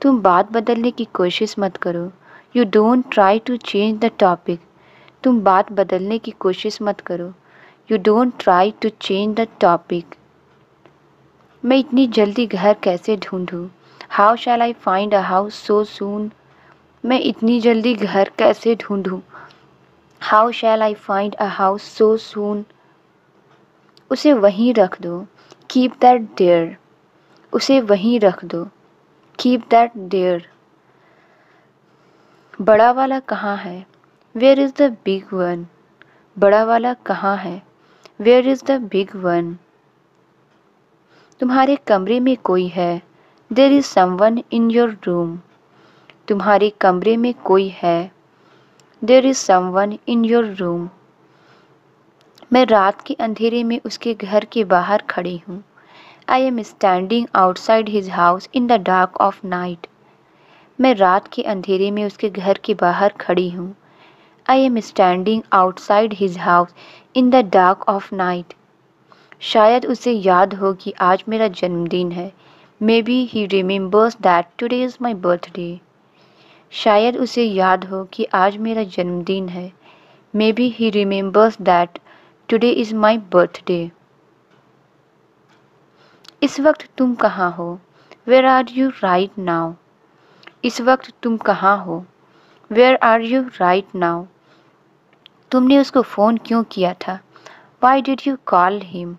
तुम बात बदलने की कोशिश मत करो। You don't try to change the topic. तुम बात बदलने की कोशिश मत करो। You don't try to change the topic. मैं इतनी जल्दी घर कैसे ढूंढूं? How shall I find a house so soon? मैं इतनी जल्दी घर कैसे ढूंढूं? How shall I find a house so soon? उसे वहीं रख दो। Keep that there. उसे वहीं रख दो। Keep that there. बड़ा वाला कहाँ है? Where is the big one? बड़ा वाला कहाँ है? Where is the big one? तुम्हारे कमरे में कोई है। There is someone in your room. तुम्हारे कमरे में कोई है। There is someone in your room. मैं रात के अंधेरे में उसके घर के बाहर खड़ी हूँ। I am standing outside his house in the dark of night. मैं रात के अंधेरे में उसके घर के बाहर खड़ी हूँ। I am standing outside his house in the dark of night. शायद उसे याद हो कि आज मेरा जन्मदिन है। Maybe he remembers that today is my birthday. शायद उसे याद हो कि आज मेरा जन्मदिन है। Maybe he remembers that today is my birthday. इस वक्त तुम कहाँ हो? Where are you right now? इस वक्त तुम कहाँ हो? Where are you right now? तुमने उसको फ़ोन क्यों किया था? Why did you call him?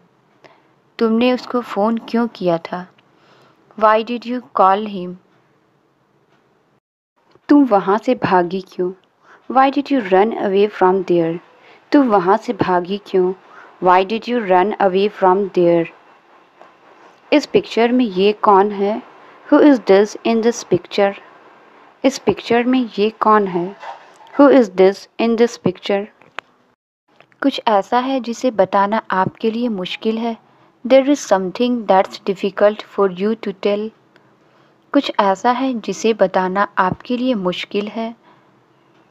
तुमने उसको फ़ोन क्यों किया था? Why did you call him? तुम वहाँ से भागी क्यों? Why did you run away from there? तुम वहाँ से भागी क्यों? Why did you run away from there? इस पिक्चर में ये कौन है? Who is this in this picture? इस पिक्चर में ये कौन है? Who is this in this picture? कुछ ऐसा है जिसे बताना आपके लिए मुश्किल है। There is something that's difficult for you to tell. कुछ ऐसा है जिसे बताना आपके लिए मुश्किल है।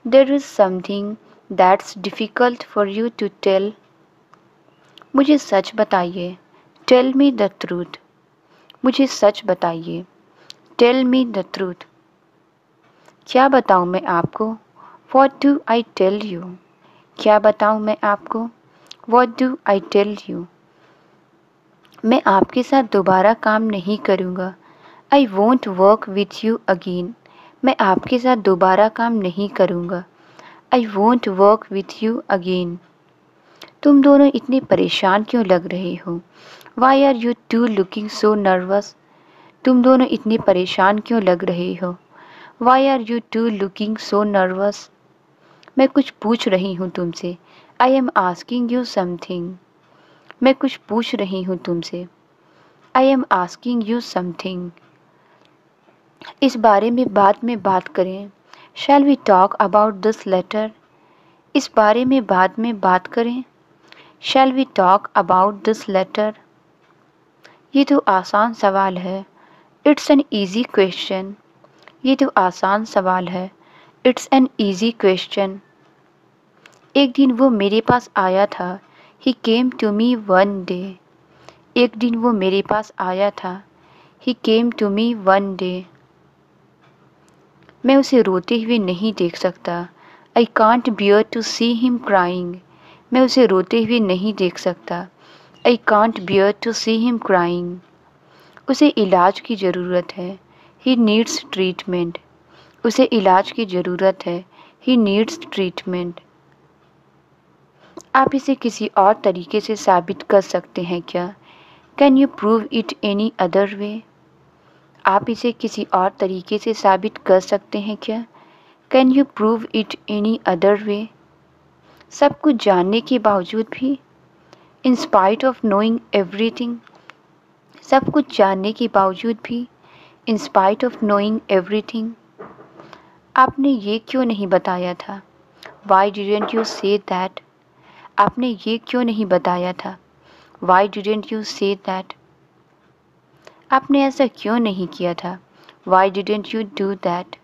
There is something that's difficult for you to tell. मुझे सच बताइए। Tell me the truth. मुझे सच बताइए। Tell me the truth. क्या बताऊँ मैं आपको? What do I tell you? क्या बताऊँ मैं आपको? What do I tell you? मैं आपके साथ दोबारा काम नहीं करूँगा। I won't work with you again. मैं आपके साथ दोबारा काम नहीं करूँगा। I won't work with you again. तुम दोनों इतने परेशान क्यों लग रहे हो? Why are you two looking so nervous? तुम दोनों इतने परेशान क्यों लग रहे हो? Why are you two looking so nervous? मैं कुछ पूछ रही हूँ तुमसे। I am asking you something. मैं कुछ पूछ रही हूँ तुमसे। I am asking you something. इस बारे में बाद में बात करें। Shall we talk about this letter? इस बारे में बाद में बात करें। Shall we talk about this letter? ये तो आसान सवाल है। It's an easy question. ये तो आसान सवाल है। It's an easy question. एक दिन वो मेरे पास आया था। He came to me one day. एक दिन वो मेरे पास आया था। He came to me one day. मैं उसे रोते हुए नहीं देख सकता। I can't bear to see him crying. मैं उसे रोते हुए नहीं देख सकता। I can't bear to see him crying. उसे इलाज की ज़रूरत है। He needs treatment. उसे इलाज की ज़रूरत है। He needs treatment. आप इसे किसी और तरीके से साबित कर सकते हैं क्या? Can you prove it any other way? आप इसे किसी और तरीके से साबित कर सकते हैं क्या? Can you prove it any other way? सब कुछ जानने के बावजूद भी। In spite of knowing everything. सब कुछ जानने के बावजूद भी। In spite of knowing everything. आपने ये क्यों नहीं बताया था? Why didn't you say that? आपने ये क्यों नहीं बताया था? Why didn't you say that? आपने ऐसा क्यों नहीं किया था? Why didn't you do that?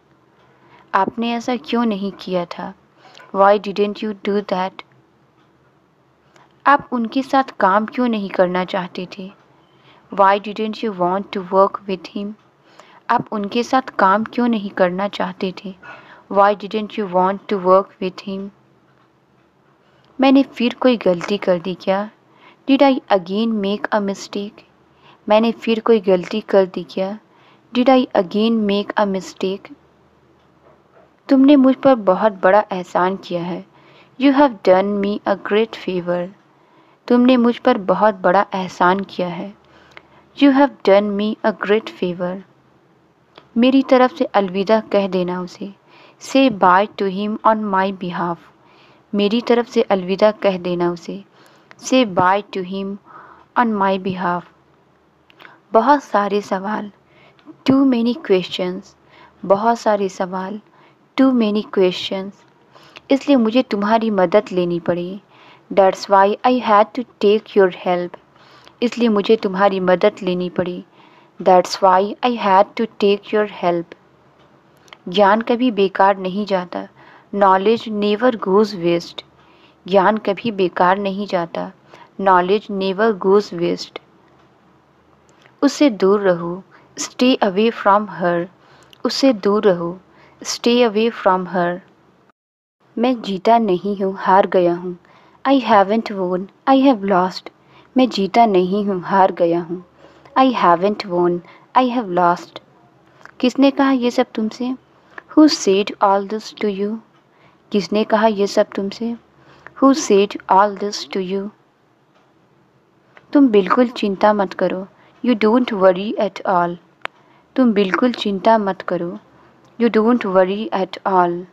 आपने ऐसा क्यों नहीं किया था? Why didn't you do that? आप उनके साथ काम क्यों नहीं करना चाहते थे? Why didn't you want to work with him? आप उनके साथ काम क्यों नहीं करना चाहते थे? Why didn't you want to work with him? मैंने फिर कोई गलती कर दी क्या? Did I again make a mistake? मैंने फिर कोई गलती कर दी क्या? Did I again make a mistake? तुमने मुझ पर बहुत बड़ा एहसान किया है। You have done me a great favor. तुमने मुझ पर बहुत बड़ा एहसान किया है। You have done me a great favor. मेरी तरफ से अलविदा कह देना उसे। Say bye to him on my behalf. मेरी तरफ से अलविदा कह देना उसे। Say bye to him on my behalf. बहुत सारे सवाल। Too many questions. बहुत सारे सवाल। Too many questions. इसलिए मुझे तुम्हारी मदद लेनी पड़ी। That's why I had to take your help. इसलिए मुझे तुम्हारी मदद लेनी पड़ी। That's why I had to take your help. ज्ञान कभी बेकार नहीं जाता। Knowledge never goes waste. ज्ञान कभी बेकार नहीं जाता। Knowledge never goes waste. उससे दूर रहो। Stay away from her. उससे दूर रहो। Stay away from her. मैं जीता नहीं हूँ, हार गया हूँ। I haven't won, I have lost. मैं जीता नहीं हूँ, हार गया हूँ। I haven't won, I have lost. किसने कहा ये सब तुमसे? Who said all this to you? किसने कहा ये सब तुमसे? Who said all this to you? तुम बिल्कुल चिंता मत करो। You don't worry at all. तुम बिल्कुल चिंता मत करो। You don't worry at all.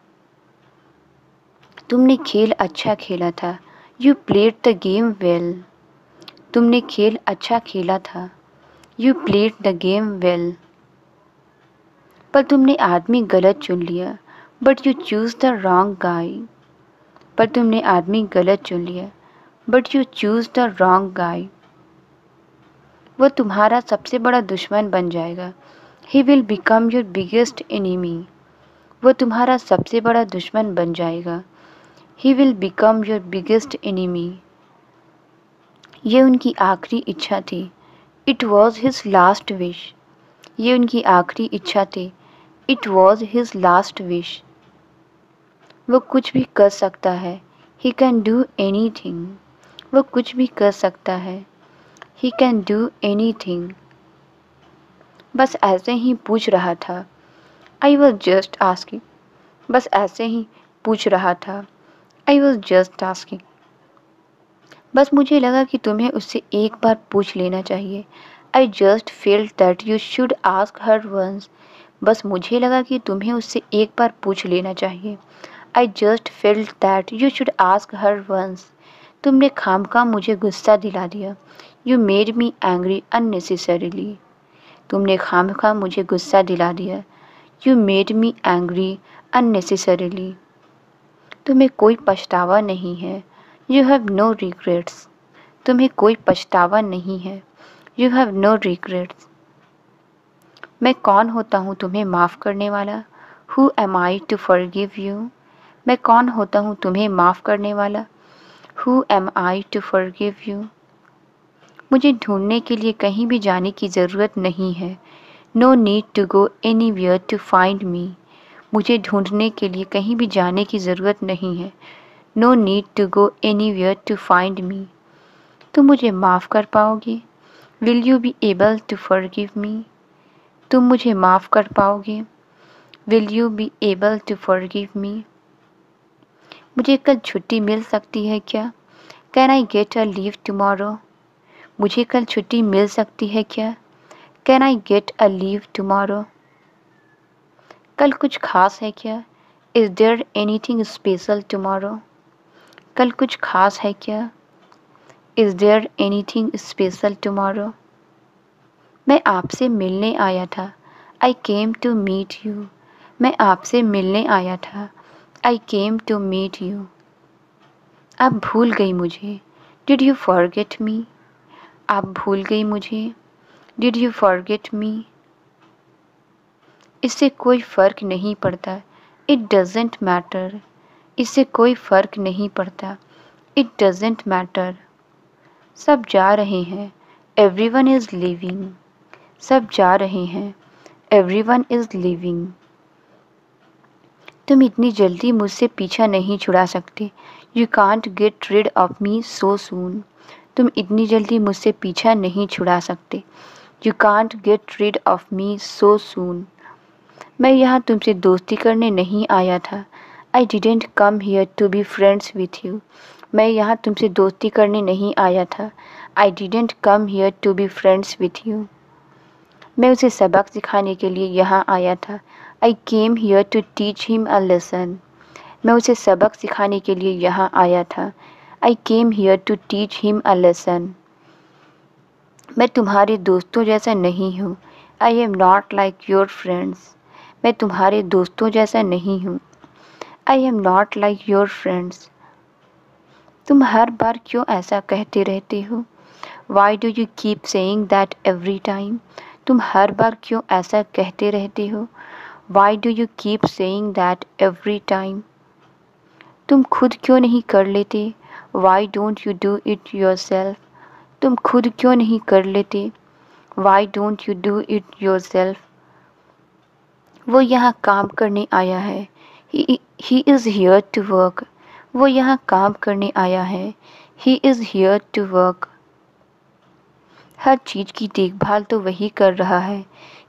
तुमने खेल अच्छा खेला था। You played the game well. तुमने खेल अच्छा खेला था। You played the game well. पर तुमने आदमी गलत चुन लिया। But you choose the wrong guy. पर तुमने आदमी गलत चुन लिया। But you choose the wrong guy. वो तुम्हारा सबसे बड़ा दुश्मन बन जाएगा। He will become your biggest enemy. वो तुम्हारा सबसे बड़ा दुश्मन बन जाएगा। He will become your biggest enemy. ये उनकी आखिरी इच्छा थी। It was his last wish. ये उनकी आखिरी इच्छा थी। It was his last wish. वो कुछ भी कर सकता है। He can do anything. वो कुछ भी कर सकता है। He can do anything. बस ऐसे ही पूछ रहा था। I was just asking. बस ऐसे ही पूछ रहा था। I was just asking. बस मुझे लगा कि तुम्हें उससे एक बार पूछ लेना चाहिए। I just felt that you should ask her once. बस मुझे लगा कि तुम्हें उससे एक बार पूछ लेना चाहिए। I just felt that you should ask her once. तुमने खामखा मुझे गुस्सा दिला दिया। You made me angry unnecessarily. तुमने खामखा मुझे गुस्सा दिला दिया। You made me angry unnecessarily. तुम्हें कोई पछतावा नहीं है। You have no regrets. तुम्हें कोई पछतावा नहीं है। You have no regrets. मैं कौन होता हूँ तुम्हें माफ़ करने वाला? Who am I to forgive you? मैं कौन होता हूँ तुम्हें माफ़ करने वाला? Who am I to forgive you? मुझे ढूंढने के लिए कहीं भी जाने की ज़रूरत नहीं है। No need to go anywhere to find me. मुझे ढूंढने के लिए कहीं भी जाने की ज़रूरत नहीं है। No need to go anywhere to find me. तुम मुझे माफ़ कर पाओगे? Will you be able to forgive me? तुम मुझे माफ़ कर पाओगे? Will you be able to forgive me? मुझे कल छुट्टी मिल सकती है क्या? Can I get a leave tomorrow? मुझे कल छुट्टी मिल सकती है क्या? Can I get a leave tomorrow? कल कुछ खास है क्या? Is there anything special tomorrow? कल कुछ खास है क्या? Is there anything special tomorrow? मैं आपसे मिलने आया था। I came to meet you. मैं आपसे मिलने आया था। I came to meet you. आप भूल गई मुझे। Did you forget me? आप भूल गई मुझे। Did you forget me? इससे कोई फ़र्क नहीं पड़ता। It doesn't matter. इससे कोई फ़र्क नहीं पड़ता। It doesn't matter. सब जा रहे हैं। Everyone is leaving. सब जा रहे हैं। Everyone is leaving. तुम इतनी जल्दी मुझसे पीछा नहीं छुड़ा सकते। You can't get rid of me so soon. तुम इतनी जल्दी मुझसे पीछा नहीं छुड़ा सकते। You can't get rid of me so soon. मैं यहाँ तुमसे दोस्ती करने नहीं आया था। I didn't come here to be friends with you. मैं यहाँ तुमसे दोस्ती करने नहीं आया था। I didn't come here to be friends with you. मैं उसे सबक सिखाने के लिए यहाँ आया था। I came here to teach him a lesson. मैं उसे सबक सिखाने के लिए यहाँ आया था। I came here to teach him a lesson. मैं तुम्हारे दोस्तों जैसा नहीं हूँ। I am not like your friends. मैं तुम्हारे दोस्तों जैसा नहीं हूँ। I am not like your friends. तुम हर बार क्यों ऐसा कहते रहते हो? Why do you keep saying that every time? तुम हर बार क्यों ऐसा कहते रहते हो? Why do you keep saying that every time? तुम खुद क्यों नहीं कर लेते? Why don't you do it yourself? तुम खुद क्यों नहीं कर लेते? Why don't you do it yourself? वो यहाँ काम करने आया है। He is here to work. वो यहाँ काम करने आया है। He is here to work. हर चीज़ की देखभाल तो वही कर रहा है।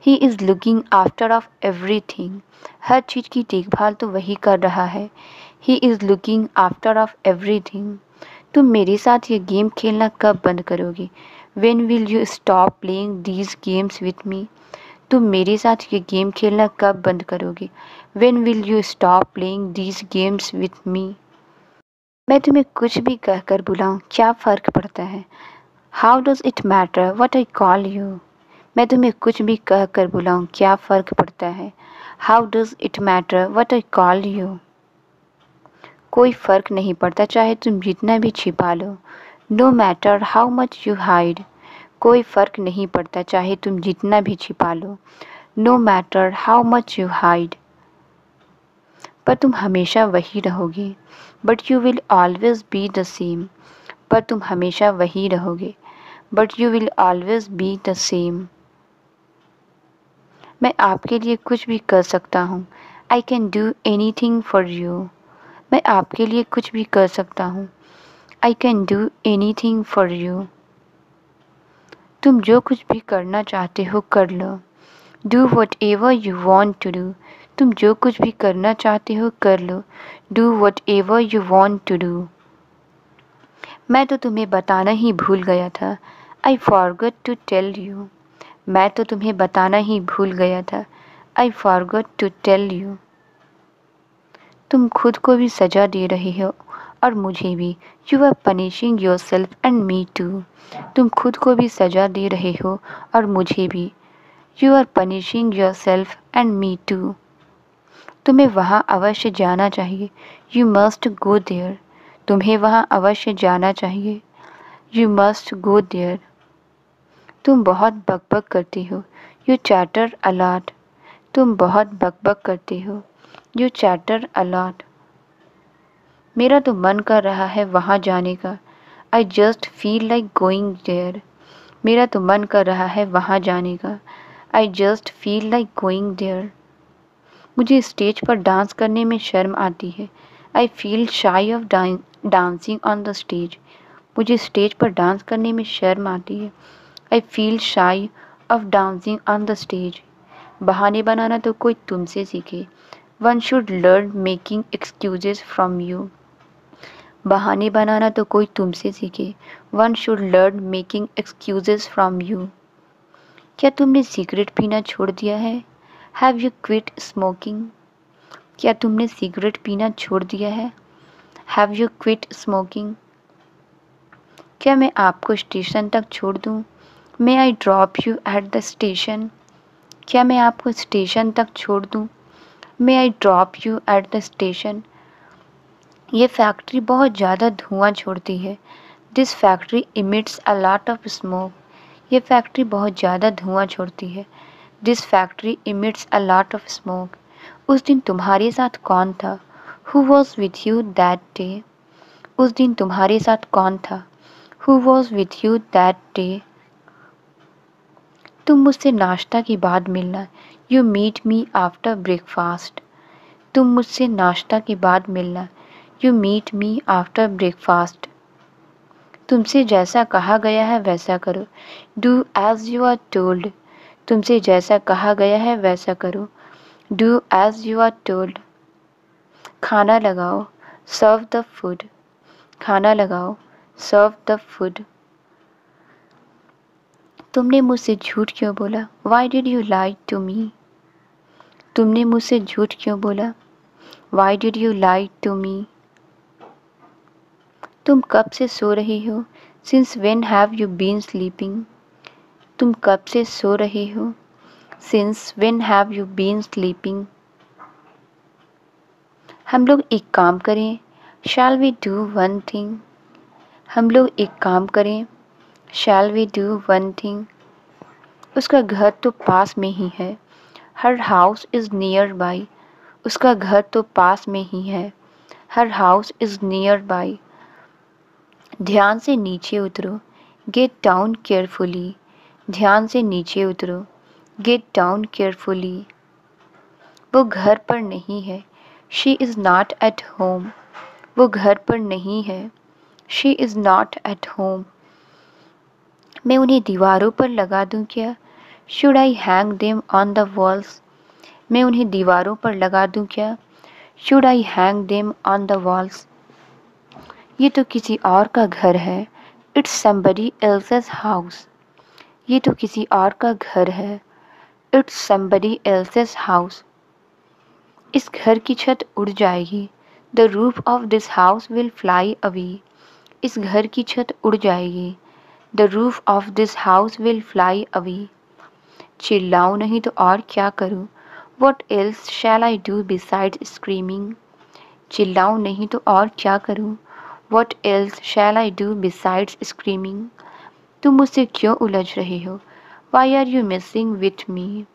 He is looking after of everything. हर चीज़ की देखभाल तो वही कर रहा है। He is looking after of everything. तुम मेरे साथ ये गेम खेलना कब बंद करोगे? When will you stop playing these games with me? तुम मेरे साथ ये गेम खेलना कब बंद करोगे? When will you stop playing these games with me? मैं तुम्हें कुछ भी कहकर बुलाऊं, क्या फ़र्क पड़ता है? How does it matter what I call you? मैं तुम्हें कुछ भी कह कर बुलाऊं, क्या फ़र्क पड़ता है? How does it matter what I call you? कोई फ़र्क नहीं पड़ता चाहे तुम जितना भी छिपा लो। No matter how much you hide. कोई फ़र्क नहीं पड़ता चाहे तुम जितना भी छिपा लो। No matter how much you hide. पर तुम हमेशा वही रहोगे। But you will always be the same. पर तुम हमेशा वही रहोगे। But you will always be the same. मैं आपके लिए कुछ भी कर सकता हूँ। I can do anything for you. मैं आपके लिए कुछ भी कर सकता हूँ। I can do anything for you. तुम जो कुछ भी करना चाहते हो कर लो। Do whatever you want to do. तुम जो कुछ भी करना चाहते हो कर लो। Do whatever you want to do. मैं तो तुम्हें बताना ही भूल गया था। I forgot to tell you. मैं तो तुम्हें बताना ही भूल गया था। I forgot to tell you. तुम खुद को भी सज़ा दे रहे हो और मुझे भी। You are punishing yourself and me too. तुम खुद को भी सज़ा दे रहे हो और मुझे भी। You are punishing yourself and me too. तुम्हें वहाँ अवश्य जाना चाहिए। You must go there. तुम्हें वहाँ अवश्य जाना चाहिए। You must go there. तुम बहुत बकबक करती हो। You chatter a lot. तुम बहुत बकबक करते हो। You chatter a lot. मेरा तो मन कर रहा है वहाँ जाने का। I just feel like going there. मेरा तो मन कर रहा है वहाँ जाने का। I just feel like going there. मुझे स्टेज पर डांस करने में शर्म आती है। I feel shy of dancing on the stage. मुझे स्टेज पर डांस करने में शर्म आती है। I feel shy of dancing on the stage. बहाने बनाना तो कोई तुमसे सीखे। One should learn making excuses from you. बहाने बनाना तो कोई तुमसे सीखे। One should learn making excuses from you. क्या तुमने सिगरेट पीना छोड़ दिया है? Have you quit smoking? क्या तुमने सिगरेट पीना छोड़ दिया है? Have you quit smoking? क्या मैं आपको स्टेशन तक छोड़ दूँ? May I drop you at the station? क्या मैं आपको स्टेशन तक छोड़ दूँ? May I drop you at the station? ये फैक्ट्री बहुत ज़्यादा धुआं छोड़ती है। This factory emits a lot of smoke. ये फैक्ट्री बहुत ज़्यादा धुआं छोड़ती है। This factory emits a lot of smoke. उस दिन तुम्हारे साथ कौन था? Who was with you that day? उस दिन तुम्हारे साथ कौन था? Who was with you that day? तुम मुझसे नाश्ता के बाद मिलना। You meet me after breakfast. तुम मुझसे नाश्ता के बाद मिलना। You meet me after breakfast. तुमसे जैसा कहा गया है वैसा करो। Do as you are told. तुमसे जैसा कहा गया है वैसा करो। Do as you are told. खाना लगाओ। Serve the food. खाना लगाओ। Serve the food. तुमने मुझसे झूठ क्यों बोला? Why did you lie to me. तुमने मुझसे झूठ क्यों बोला? Why did you lie to me. तुम कब से सो रही हो? Since when have you been sleeping. तुम कब से सो रही हो? Since when have you been sleeping. हम लोग एक काम करें। Shall we do one thing. हम लोग एक काम करें। Shall we do one thing. उसका घर तो पास में ही है। Her house is nearby. उसका घर तो पास में ही है। Her house is near by. ध्यान से नीचे उतरो। Get down carefully. ध्यान से नीचे उतरो। Get down carefully. वो घर पर नहीं है। She is not at home. वो घर पर नहीं है। She is not at home. मैं उन्हें दीवारों पर लगा दूं क्या? Should I hang them on the walls. मैं उन्हें दीवारों पर लगा दूं क्या? Should I hang them on the walls. ये तो किसी और का घर है। It's somebody else's house. ये तो किसी और का घर है। It's somebody else's house. इस घर की छत उड़ जाएगी। The roof of this house will fly away. इस घर की छत उड़ जाएगी। The roof of this house will fly away. चिल्लाऊं नहीं तो और क्या करूं? What else shall I do besides screaming. चिल्लाऊं नहीं तो और क्या करूं? What else shall I do besides screaming. तुम मुझसे क्यों उलझ रहे हो? Why are you messing with me.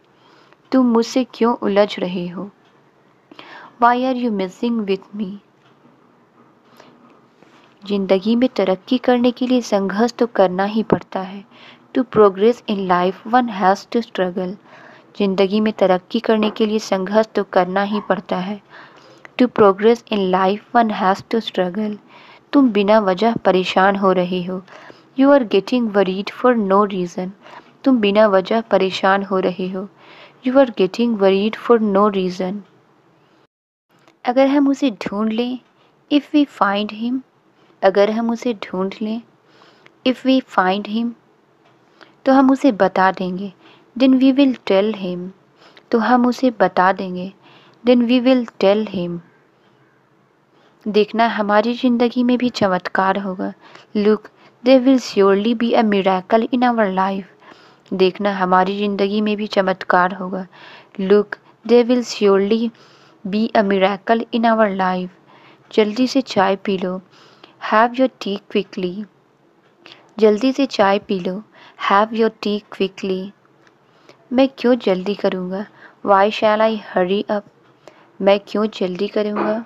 तुम मुझसे क्यों उलझ रहे हो? Why are you messing with me. जिंदगी में तरक्की करने के लिए संघर्ष तो करना ही पड़ता है। To progress in life one has to struggle. जिंदगी में तरक्की करने के लिए संघर्ष तो करना ही पड़ता है। To progress in life one has to struggle. तुम बिना वजह परेशान हो रहे हो। You are getting worried for no reason. तुम बिना वजह परेशान हो रहे हो। You are getting worried for no reason. अगर हम उसे ढूंढ लें, इफ़ वी फाइंड हिम। अगर हम उसे ढूंढ लें, इफ़ वी फाइंड हिम, तो हम उसे बता देंगे। Then we will tell him. तो हम उसे बता देंगे। Then we will tell him. देखना हमारी ज़िंदगी में भी चमत्कार होगा। Look there will surely be a miracle in our life. देखना हमारी ज़िंदगी में भी चमत्कार होगा। Look there will surely be a miracle in our life. जल्दी से चाय पी लो। Have your tea quickly. जल्दी से चाय पी लो। Have your tea quickly. मैं क्यों जल्दी करूँगा? Why shall I hurry up. मैं क्यों जल्दी करूँगा?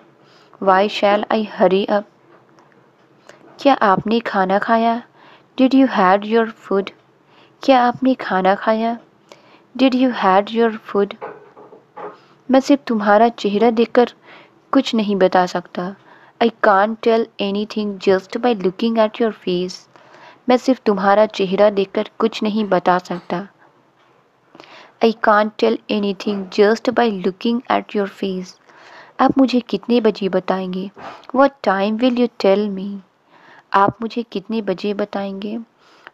Why shall I hurry up. क्या आपने खाना खाया? Did you had your food. क्या आपने खाना खाया? Did you had your food. मैं सिर्फ तुम्हारा चेहरा देखकर कुछ नहीं बता सकता। I can't tell anything just by looking at your face. मैं सिर्फ तुम्हारा चेहरा देखकर कुछ नहीं बता सकता। I can't tell anything just by looking at your face. आप मुझे कितने बजे बताएंगे? What time will you tell me. आप मुझे कितने बजे बताएंगे?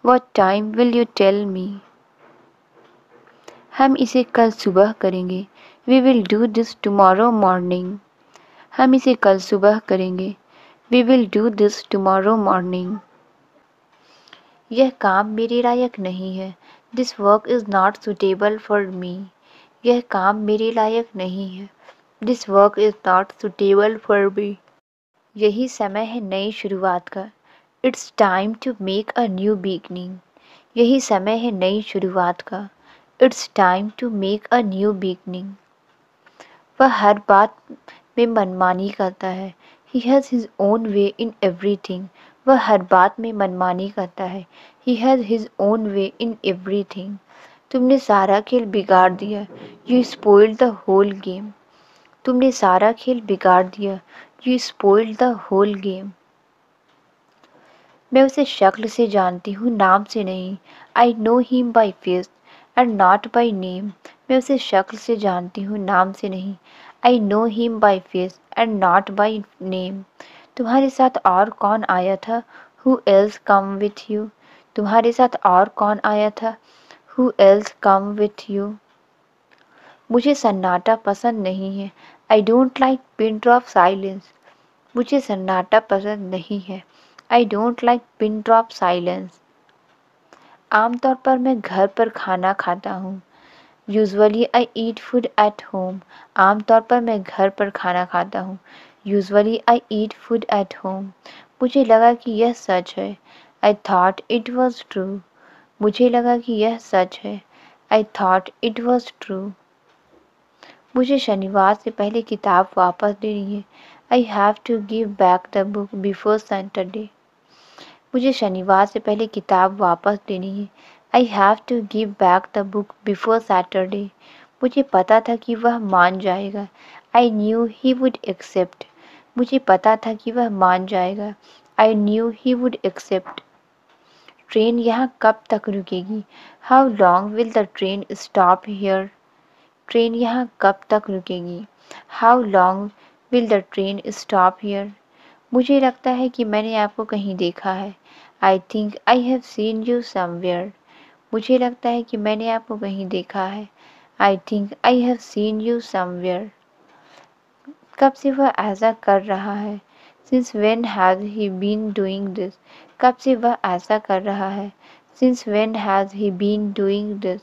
What time will you tell me. हम इसे कल सुबह करेंगे। We will do this tomorrow morning. हम इसे कल सुबह करेंगे। We will do this tomorrow morning. यह काम मेरे लायक नहीं है। This work is not suitable for me. यह काम मेरे लायक नहीं है। This work is not suitable for me. यही समय है नई शुरुआत का। It's time to make a new beginning. यही समय है नई शुरुआत का। It's time to make a new beginning. वह हर बात में मनमानी करता है। He has his own way in everything. वह हर बात में मनमानी करता है। He has his own way in everything. तुमने सारा खेल बिगाड़ दिया। You spoiled the whole game. तुमने सारा खेल बिगाड़ दिया। You spoiled the whole game. मैं उसे शक्ल से जानती हूँ, नाम से नहीं। I know him by face and not by name. मैं उसे शक्ल से जानती हूँ, नाम से नहीं। I know him by face and not by name. तुम्हारे साथ और कौन आया था? Who else come with you. तुम्हारे साथ और कौन आया था? Who else come with you. मुझे सन्नाटा पसंद नहीं है। I don't like pin drop silence. मुझे सन्नाटा पसंद नहीं है। I don't like pin drop silence. आमतौर पर मैं घर पर खाना खाता हूँ। Usually I eat food at home. आमतौर पर मैं घर पर खाना खाता हूँ। Usually I eat food at home. मुझे लगा कि यह सच है। I thought it was true. मुझे लगा कि यह सच है। I thought it was true. मुझे शनिवार से पहले किताब वापस देनी है। I have to give back the book before Saturday. मुझे शनिवार से पहले किताब वापस देनी है। I have to give back the book before Saturday. मुझे पता था कि वह मान जाएगा। I knew he would accept. मुझे पता था कि वह मान जाएगा। I knew he would accept. Train यहाँ कब तक रुकेगी? How long will the train stop here. Train यहाँ कब तक रुकेगी? How long will the train stop here. मुझे लगता है कि मैंने आपको कहीं देखा है। I think I have seen you somewhere. मुझे लगता है कि मैंने आपको कहीं देखा है। I think I have seen you somewhere. कब से वह ऐसा कर रहा है? Since when has he been doing this. कब से वह ऐसा कर रहा है? Since when has he been doing this.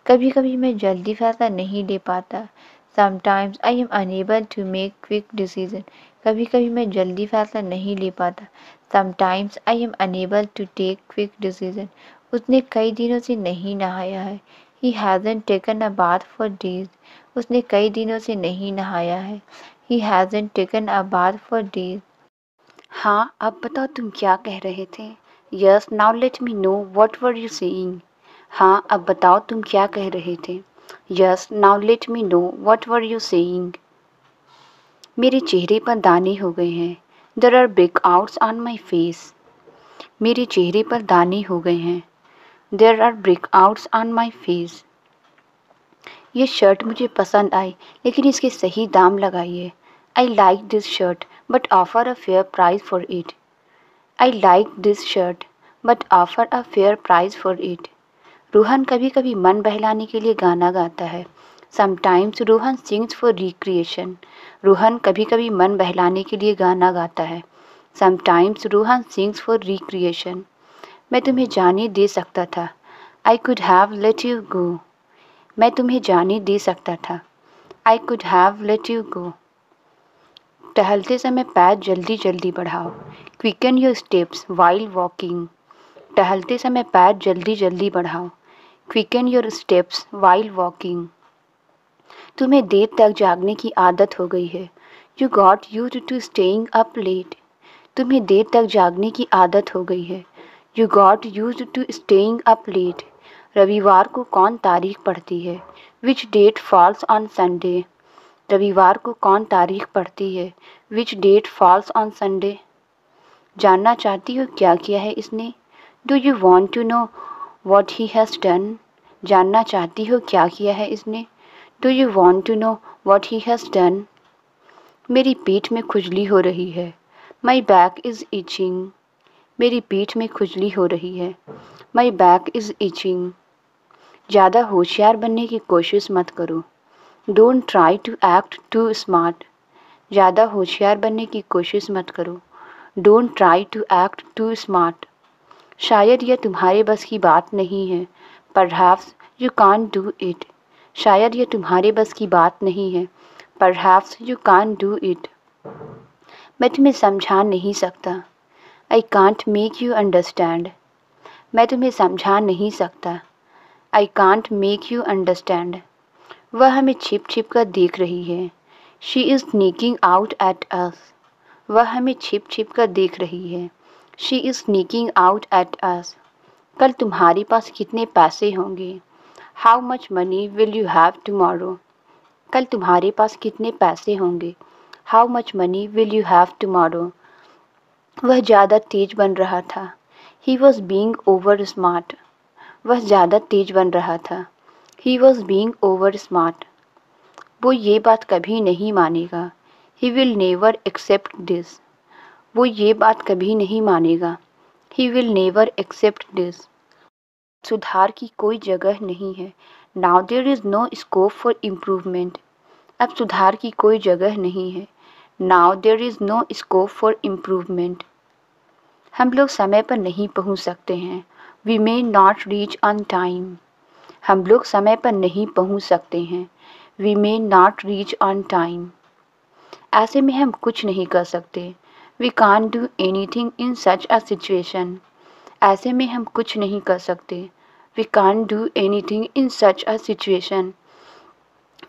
कभी कभी मैं जल्दी फैसला नहीं ले पाता। Sometimes I am unable to make quick decision. कभी कभी मैं जल्दी फैसला नहीं ले पाता। Sometimes I am unable to take quick decision. उसने कई दिनों से नहीं नहाया है। He hasn't taken a bath for days. उसने कई दिनों से नहीं नहाया है। He hasn't taken a bath for days. हाँ, अब बताओ तुम क्या कह रहे थे? Yes, now let me know what were you saying. हाँ, अब बताओ तुम क्या कह रहे थे? Yes, now let me know what were you saying. मेरे चेहरे पर दाने हो गए हैं। There are breakouts on my face. मेरे चेहरे पर दाने हो गए हैं। There are breakouts on my face. ये शर्ट मुझे पसंद आई, लेकिन इसके सही दाम लगाइए। I like this shirt but offer a fair price for it. I like this shirt but offer a fair price for it. Rohan कभी कभी मन बहलाने के लिए गाना गाता है। Sometimes Rohan sings for recreation. Rohan कभी कभी मन बहलाने के लिए गाना गाता है। Sometimes Rohan sings for recreation. मैं तुम्हें जाने दे सकता था। I could have let you go. मैं तुम्हें जाने दे सकता था। I could have let you go. टहलते समय पैर जल्दी जल्दी बढ़ाओ। Quicken your steps while walking. टहलते समय पैर जल्दी जल्दी बढ़ाओ। Quicken your steps while walking. तुम्हें देर तक जागने की आदत हो गई है। You got used to staying up late. तुम्हें देर तक जागने की आदत हो गई है। You got used to staying up late. रविवार को कौन तारीख पढ़ती है? Which date falls on Sunday. रविवार को कौन तारीख पढ़ती है? Which date falls on Sunday. जानना चाहती हो क्या किया है इसने? Do you want to know what he has done. जानना चाहती हो क्या किया है इसने? Do you want to know what he has done. मेरी पीठ में खुजली हो रही है। My back is itching. मेरी पीठ में खुजली हो रही है। My back is itching. ज़्यादा होशियार बनने की कोशिश मत करो। Don't try to act too smart. ज़्यादा होशियार बनने की कोशिश मत करो। Don't try to act too smart. शायद यह तुम्हारे बस की बात नहीं है। Perhaps you can't do it. शायद यह तुम्हारे बस की बात नहीं है। Perhaps you can't do it. मैं तुम्हें समझा नहीं सकता। I can't make you understand. मैं तुम्हें समझा नहीं सकता। I can't make you understand. वह हमें छिप छिप कर देख रही है। She is sneaking out at us. वह हमें छिप छिप कर देख रही है। She is sneaking out at us. कल तुम्हारे पास कितने पैसे होंगे? How much money will you have tomorrow? कल तुम्हारे पास कितने पैसे होंगे? How much money will you have tomorrow? वह ज़्यादा तेज बन रहा था। He was being over smart. वह ज़्यादा तेज बन रहा था। He was being over smart. वो ये बात कभी नहीं मानेगा। He will never accept this. वो ये बात कभी नहीं मानेगा। He will never accept this. सुधार की कोई जगह नहीं है। Now there is no scope for improvement. अब सुधार की कोई जगह नहीं है। Now there is no scope for improvement. हम लोग समय पर नहीं पहुंच सकते हैं। We may not reach on time. हम लोग समय पर नहीं पहुंच सकते हैं। We may not reach on time. ऐसे में हम कुछ नहीं कर सकते। We can't do anything in such a situation. ऐसे में हम कुछ नहीं कर सकते। We can't do anything in such a situation.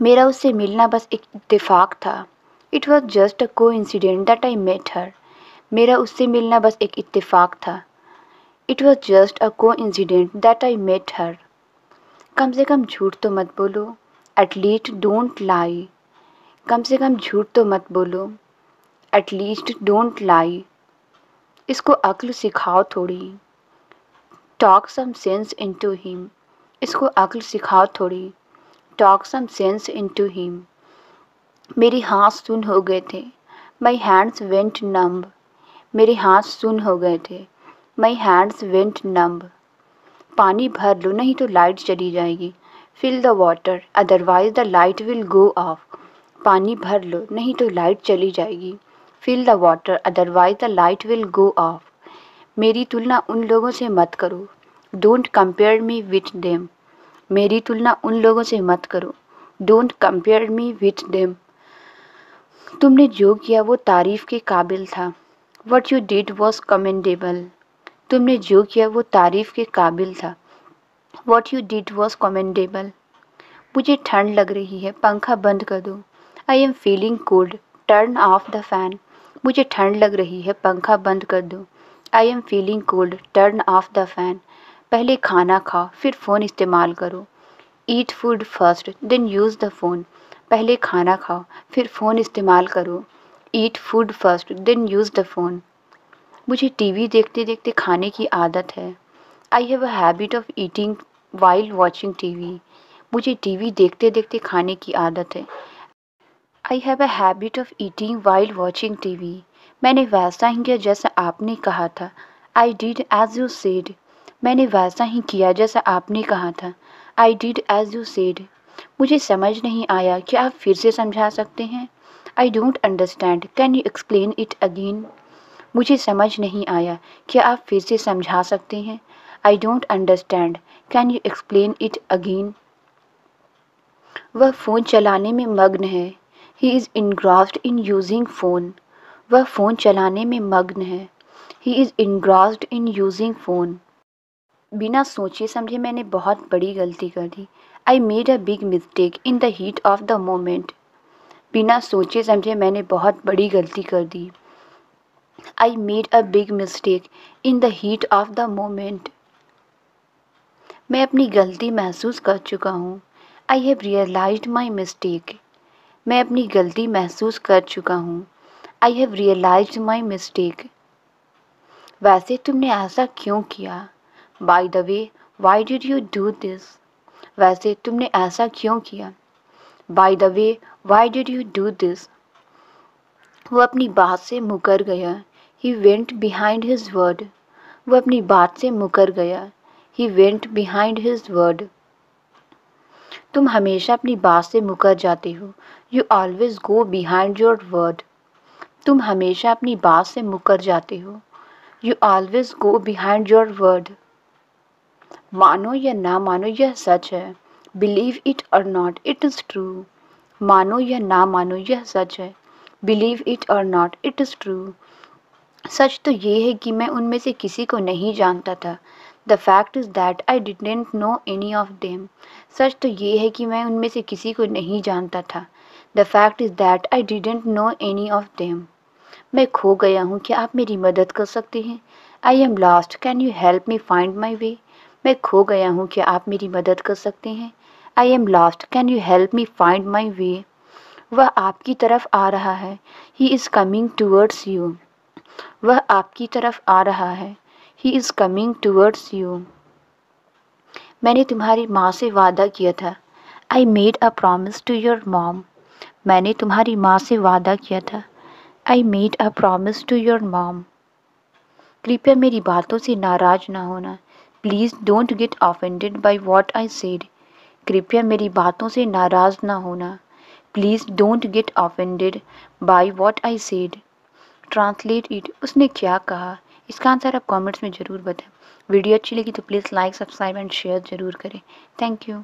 मेरा उससे मिलना बस एक इत्तेफाक था। It was just a coincident that I met her. मेरा उससे मिलना बस एक इत्तेफाक था। It was just a coincident that I met her. कम से कम झूठ तो मत बोलो। एटलीस्ट डोंट लाई। कम से कम झूठ तो मत बोलो। At least don't lie. इसको अक्ल सिखाओ थोड़ी। Talk some sense into him. इसको अक्ल सिखाओ थोड़ी। Talk some sense into him. मेरे हाथ सुन हो गए थे। My hands went numb. मेरे हाथ सुन हो गए थे। My hands went numb. पानी भर लो नहीं तो लाइट चली जाएगी। Fill the water otherwise the light will go off. पानी भर लो नहीं तो लाइट चली जाएगी। Fill the water otherwise the light will go off. मेरी तुलना उन लोगों से मत करो। Don't compare me with them. मेरी तुलना उन लोगों से मत करो। Don't compare me with them. तुमने जो किया वो तारीफ के काबिल था। What you did was commendable. तुमने जो किया वो तारीफ के काबिल था। What you did was commendable. मुझे ठंड लग रही है, पंखा बंद कर दो। I am feeling cold, turn off the fan. मुझे ठंड लग रही है, पंखा बंद कर दो। I am feeling cold, turn off the fan. पहले खाना खाओ फिर फ़ोन इस्तेमाल करो। Eat food first then use the phone. पहले खाना खाओ फिर फ़ोन इस्तेमाल करो। Eat food first then use the phone. मुझे टीवी देखते देखते खाने की आदत है। I have a habit of eating while watching TV. मुझे टीवी देखते देखते खाने की आदत है। I have a habit of eating while watching TV. मैंने वैसा ही किया जैसा आपने कहा था। I did as you said. मैंने वैसा ही किया जैसा आपने कहा था। I did as you said. मुझे समझ नहीं आया, क्या आप फिर से समझा सकते हैं? I don't understand, can you explain it again. मुझे समझ नहीं आया, क्या आप फिर से समझा सकते हैं? I don't understand, can you explain it again. वह फ़ोन चलाने में मग्न है। He is engrossed in using phone. वह फ़ोन चलाने में मग्न है। He is engrossed in using phone. बिना सोचे समझे मैंने बहुत बड़ी गलती कर दी। I made a big mistake in the heat of the moment. बिना सोचे समझे मैंने बहुत बड़ी गलती कर दी। I made a big mistake in the heat of the moment. मैं अपनी गलती महसूस कर चुका हूँ। I have realised my mistake. मैं अपनी गलती महसूस कर चुका हूँ। I have realised my mistake. वैसे तुमने ऐसा क्यों किया? By the way, why did you do this? वैसे तुमने ऐसा क्यों किया? By the way, why did you do this? वो अपनी बात से मुकर गया। He went behind his word. वो अपनी बात से मुकर गया। He went behind his word. तुम हमेशा अपनी बात से मुकर जाते हो। You always go behind your word. तुम हमेशा अपनी बात से मुकर जाते हो। You always go behind your word. मानो या ना मानो यह सच है। बिलीव इट और नॉट, इट इज़ ट्रू। मानो या ना मानो यह सच है। बिलीव इट और नॉट, इट इज़ ट्रू। सच तो ये है कि मैं उनमें से किसी को नहीं जानता था। The fact is that I didn't know any of them. सच तो ये है कि मैं उनमें से किसी को नहीं जानता था। The fact is that I didn't know any of them. मैं खो गया हूँ, क्या आप मेरी मदद कर सकते हैं? I am lost, can you help me find my way. मैं खो गया हूँ, क्या आप मेरी मदद कर सकते हैं? I am lost, can you help me find my way? वह आपकी तरफ आ रहा है, he is coming towards you. वह आपकी तरफ आ रहा है, he is coming towards you. मैंने तुम्हारी माँ से वादा किया था, I made a promise to your mom. मैंने तुम्हारी माँ से वादा किया था, I made a promise to your mom. कृपया मेरी बातों से नाराज ना होना, please don't get offended by what I said. कृपया मेरी बातों से नाराज ना होना, please don't get offended by what I said. Translate it, उसने क्या कहा? इसका आंसर आप कमेंट्स में ज़रूर बताएं। वीडियो अच्छी लगी तो please like, subscribe and share ज़रूर करें। Thank you.